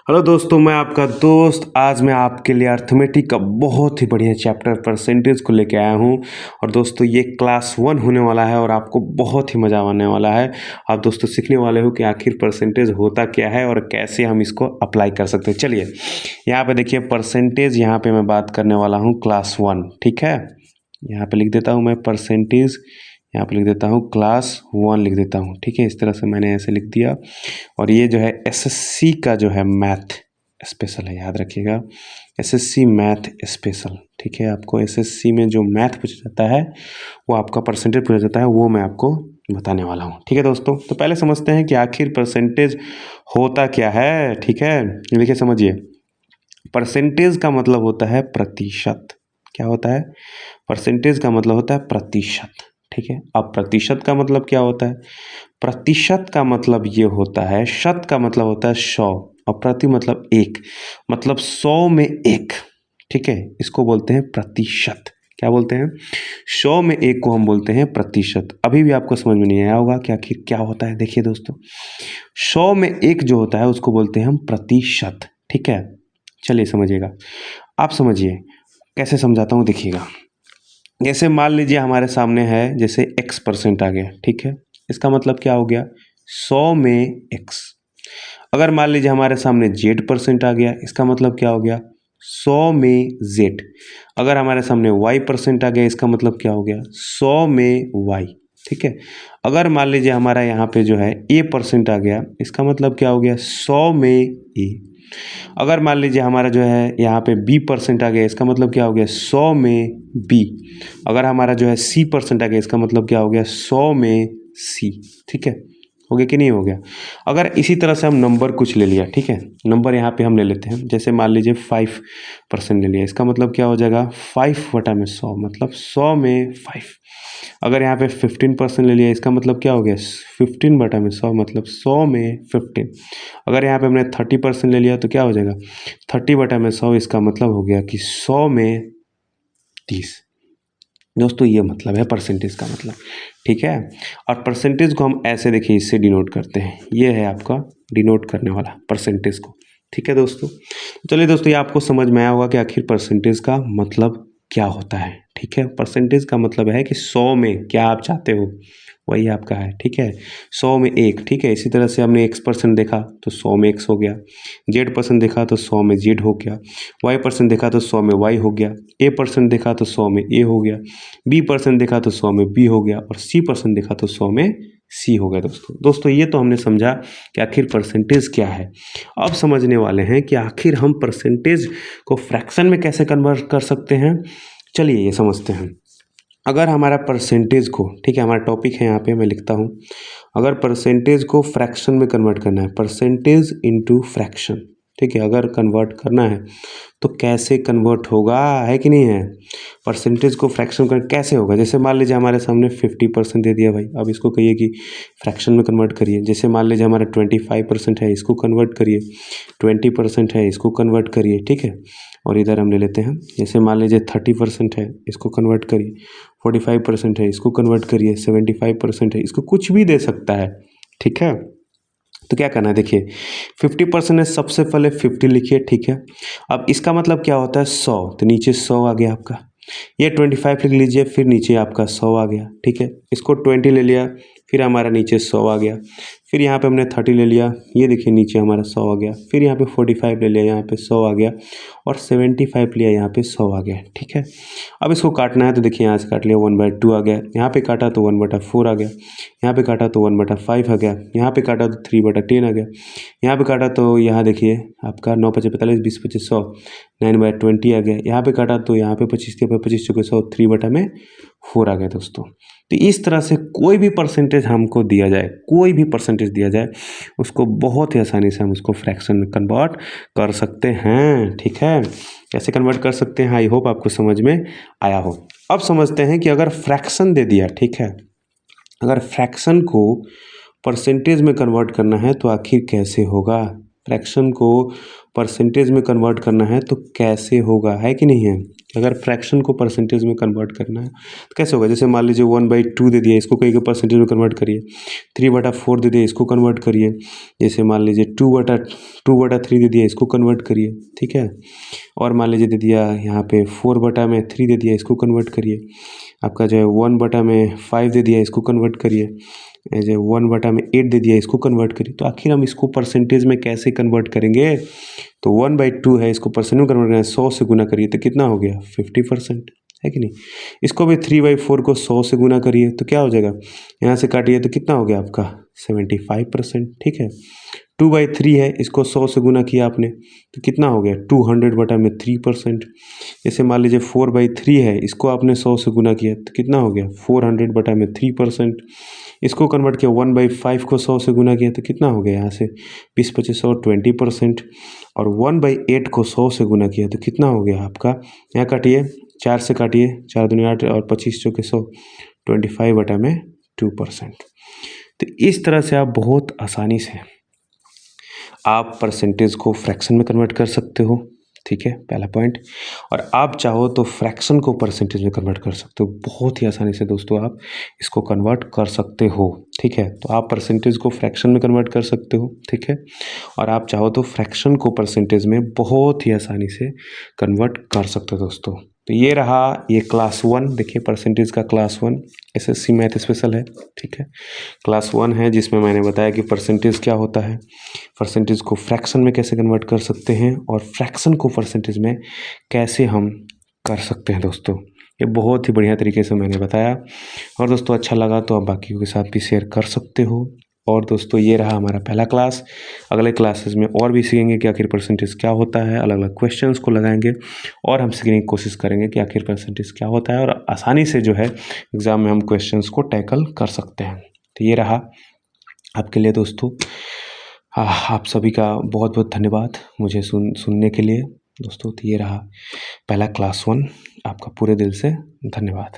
Hello दोस्तों, मैं आपका दोस्त। आज मैं आपके लिए अर्थमेटिक का बहुत ही बढ़िया चैप्टर परसेंटेज को लेके आया हूँ। और दोस्तों ये क्लास 1 होने वाला है और आपको बहुत ही मज़ा आने वाला है। आप दोस्तों सीखने वाले हो कि आखिर परसेंटेज होता क्या है और कैसे हम इसको अप्लाई कर सकते हैं। चलिए यहाँ पे देखिए परसेंटेज, यहाँ पे मैं बात करने वाला हूँ क्लास 1। ठीक है, यहाँ पे लिख देता हूँ मैं परसेंटेज, यहाँ पे लिख देता हूँ क्लास 1 लिख देता हूँ। ठीक है, इस तरह से मैंने ऐसे लिख दिया। और ये जो है एसएससी का जो है मैथ स्पेशल है, याद रखिएगा, एसएससी मैथ स्पेशल। ठीक है, आपको एसएससी में जो मैथ पूछा जाता है वो आपका परसेंटेज पूछा जाता है, वो मैं आपको बताने वाला हूँ। ठीक है दोस्तों, तो पहले समझते हैं कि आखिर परसेंटेज होता क्या है। ठीक है, देखिए समझिए, परसेंटेज का मतलब होता है प्रतिशत। क्या होता है? परसेंटेज का मतलब होता है प्रतिशत। ठीक है, अब प्रतिशत का मतलब क्या होता है? प्रतिशत का मतलब ये होता है, शत का मतलब होता है 100 और प्रति मतलब 1, मतलब 100 में 1। ठीक है, इसको बोलते हैं प्रतिशत। क्या बोलते हैं? 100 में 1 को हम बोलते हैं प्रतिशत। अभी भी आपको समझ में नहीं आया होगा कि आखिर क्या होता है। देखिए दोस्तों, 100 में 1 जो होता है उसको बोलते हैं हम प्रतिशत। ठीक है, चलिए समझिएगा। आप समझिए, कैसे समझाता हूँ देखिएगा। जैसे मान लीजिए हमारे सामने है, जैसे x% आ गया। ठीक है, इसका मतलब क्या हो गया? 100 में x। अगर मान लीजिए हमारे सामने z% आ गया, इसका मतलब क्या हो गया? 100 में z। अगर हमारे सामने y% आ गया, इसका मतलब क्या हो गया? 100 में y। ठीक है, अगर मान लीजिए हमारा यहाँ पे जो है a% आ गया, इसका मतलब क्या हो गया? 100 में a। अगर मान लीजिए हमारा जो है यहाँ पे b% आ गया, इसका मतलब क्या हो गया? 100 में b। अगर हमारा जो है c% आ गया, इसका मतलब क्या हो गया? 100 में c। ठीक है, हो गया कि नहीं हो गया? अगर इसी तरह से हम नंबर कुछ ले लिया, ठीक है, नंबर यहाँ पे हम ले लेते हैं, जैसे मान लीजिए 5% ले लिया, इसका मतलब क्या हो जाएगा? 5/100, मतलब 100 में 5। अगर यहाँ पे 15% ले लिया, इसका मतलब क्या हो गया? 15/100, मतलब 100 में 15। अगर यहाँ पे हमने 30% ले लिया तो क्या हो जाएगा? 30/100, इसका मतलब हो गया कि 100 में 30। दोस्तों ये मतलब है परसेंटेज का मतलब। ठीक है, और परसेंटेज को हम ऐसे देखिए, इससे डिनोट करते हैं। ये है आपका डिनोट करने वाला परसेंटेज को। ठीक है दोस्तों, चलिए दोस्तों, ये आपको समझ में आया होगा कि आखिर परसेंटेज का मतलब क्या होता है। ठीक है, परसेंटेज का मतलब है कि 100 में क्या आप चाहते हो वही आपका है। ठीक है, 100 में 1। ठीक है, इसी तरह से हमने x% देखा तो 100 में x हो गया, z% देखा तो 100 में z हो गया, y% देखा तो 100 में y हो गया, a% देखा तो 100 में a हो गया, b% देखा तो 100 में b हो गया, और c% देखा तो 100 में c हो गया। दोस्तों ये तो हमने समझा कि आखिर परसेंटेज क्या है। अब समझने वाले हैं कि आखिर हम परसेंटेज को फ्रैक्शन में कैसे कन्वर्ट कर सकते हैं। चलिए ये समझते हैं। अगर हमारा परसेंटेज को, ठीक है, हमारा टॉपिक है यहाँ पे, मैं लिखता हूँ, अगर परसेंटेज को फ्रैक्शन में कन्वर्ट करना है, परसेंटेज इनटू फ्रैक्शन, ठीक है, अगर कन्वर्ट करना है तो कैसे कन्वर्ट होगा, है कि नहीं है? परसेंटेज को फ्रैक्शन कर कैसे होगा? जैसे मान लीजिए हमारे सामने 50% दे दिया भाई, अब इसको कहिए कि फ्रैक्शन में कन्वर्ट करिए। जैसे मान लीजिए हमारा 25% है, इसको कन्वर्ट करिए। 20% है, इसको कन्वर्ट करिए। ठीक है, और इधर हम ले लेते हैं, जैसे मान लीजिए 30% है, इसको कन्वर्ट करिए। 45% है, इसको कन्वर्ट करिए। 75% है, इसको कुछ भी दे सकता है। ठीक है, तो क्या करना है, देखिए 50% है, सबसे पहले 50 लिखिए। ठीक है, अब इसका मतलब क्या होता है? 100, तो नीचे 100 आ गया आपका। ये 25 लिख लीजिए, फिर नीचे आपका 100 आ गया। ठीक है, इसको 20 ले लिया, फिर हमारा नीचे 100 आ गया। फिर यहाँ पे हमने 30 ले लिया, ये देखिए नीचे हमारा 100 आ गया। फिर यहाँ पे 45 ले लिया, यहाँ पे 100 आ गया, और 75 लिया, यहाँ पे 100 आ गया। ठीक है, अब इसको काटना है तो देखिए यहाँ से काट लिया, 1/2 आ गया, यहाँ पे काटा तो 1/4 आ गया, यहाँ पे काटा तो 1/5 आ गया, यहाँ पे काटा तो 3/10 आ गया, यहाँ पे काटा तो यहाँ देखिए आपका 9×5 = 45, 20×25 100, 9/20 आ गया, यहाँ पे काटा तो यहाँ पे 25 के 25 चौके 100, 3/4 आ गया। दोस्तों तो इस तरह से कोई भी परसेंटेज हमको दिया जाए, कोई भी परसेंटेज दिया जाए, उसको बहुत ही आसानी से हम उसको फ्रैक्शन में कन्वर्ट कर सकते हैं। ठीक है, कैसे कन्वर्ट कर सकते हैं, आई होप आपको समझ में आया हो। अब समझते हैं कि अगर फ्रैक्शन दे दिया, ठीक है, अगर फ्रैक्शन को परसेंटेज में कन्वर्ट करना है तो आखिर कैसे होगा? फ्रैक्शन को परसेंटेज में कन्वर्ट करना है तो कैसे होगा, है कि नहीं है? अगर फ्रैक्शन को परसेंटेज में कन्वर्ट करना है तो कैसे होगा? जैसे मान लीजिए 1/2 दे दिया, इसको कहीं के परसेंटेज में कन्वर्ट करिए। 3/4 दे दिया, इसको कन्वर्ट करिए। जैसे मान लीजिए 2/3 दे दिया, इसको कन्वर्ट करिए, ठीक है। और मान लीजिए दे दिया यहाँ पे 4/3 दे दिया, इसको कन्वर्ट करिए। आपका जो है 1/5 दे दिया, इसको कन्वर्ट करिए। जो 1/8 दे दिया, इसको कन्वर्ट करिए। तो आखिर हम इसको परसेंटेज में कैसे कन्वर्ट करेंगे? तो 1/2 है, इसको परसेंट में कन्वर्ट करना है, 100 से गुना करिए तो कितना हो गया? 50%, है कि नहीं? इसको भी 3/4 को 100 से गुना करिए तो क्या हो जाएगा? यहाँ से काटिए तो कितना हो गया आपका? 75%, ठीक है। 2/3 है, इसको 100 से गुना किया आपने तो कितना हो गया? 200/3%। जैसे मान लीजिए 4/3 है, इसको आपने 100 से गुना किया तो कितना हो गया? 400/3%। इसको कन्वर्ट किया 1/5 को 100 से गुना किया तो कितना हो गया? यहाँ से 20-25 और 20%। और 1/8 को 100 से गुना किया तो कितना हो गया आपका? यहाँ काटिए, 4 से काटिए, 4 दूनी 8 और 25 चौके 100, 25/2%। तो इस तरह से आप बहुत आसानी से आप परसेंटेज को फ्रैक्शन में कन्वर्ट कर सकते हो, ठीक है, पहला पॉइंट। और आप चाहो तो फ्रैक्शन को परसेंटेज में कन्वर्ट कर सकते हो, बहुत ही आसानी से दोस्तों आप इसको कन्वर्ट कर सकते हो, ठीक है। तो आप परसेंटेज को फ्रैक्शन में कन्वर्ट कर सकते हो, ठीक है। और आप चाहो तो फ्रैक्शन को परसेंटेज में बहुत ही आसानी से कन्वर्ट कर सकते हो दोस्तों। तो ये रहा ये क्लास 1, देखिए परसेंटेज का क्लास 1 SSC मैथ स्पेशल है, ठीक है। क्लास 1 है जिसमें मैंने बताया कि परसेंटेज क्या होता है, परसेंटेज को फ्रैक्शन में कैसे कन्वर्ट कर सकते हैं और फ्रैक्शन को परसेंटेज में कैसे हम कर सकते हैं दोस्तों। ये बहुत ही बढ़िया तरीके से मैंने बताया और दोस्तों अच्छा लगा तो आप बाकियों के साथ भी शेयर कर सकते हो। और दोस्तों ये रहा हमारा पहला क्लास। अगले क्लासेस में और भी सीखेंगे कि आखिर परसेंटेज क्या होता है, अलग अलग क्वेश्चंस को लगाएंगे और हम सीखने की कोशिश करेंगे कि आखिर परसेंटेज क्या होता है और आसानी से जो है एग्ज़ाम में हम क्वेश्चंस को टैकल कर सकते हैं। तो ये रहा आपके लिए दोस्तों। आप सभी का बहुत बहुत धन्यवाद मुझे सुनने के लिए दोस्तों। तो ये रहा पहला क्लास 1, आपका पूरे दिल से धन्यवाद।